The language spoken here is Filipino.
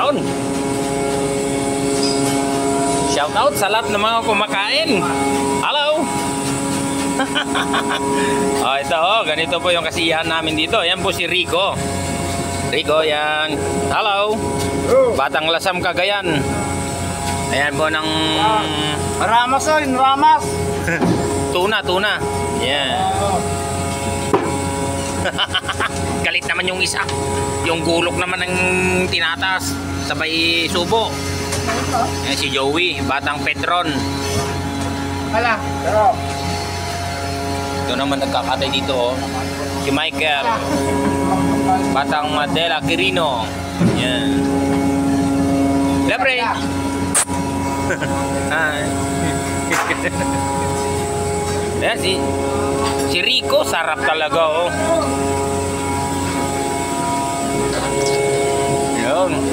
Yun. Shout out sa lahat ng mga kumakain. Hello. Oh, ito oh, ganito po yung kasiyahan namin dito. Yan po si Rico. Rico, yan. Hello. Batang Lasam, Cagayan. Ayan po ng Ramas o, ramas. tuna. Yan. Galit naman yung isa. Yung gulok naman ng tinatas. Sabay subo. Yan si Joey, Batang Petron. Hala. Pero. Ito naman nagkakatay dito oh. Si Michael. Batang Madela Quirino. Yan. Libre. Hi. Yan si Rico, sarap talaga oh. Yun.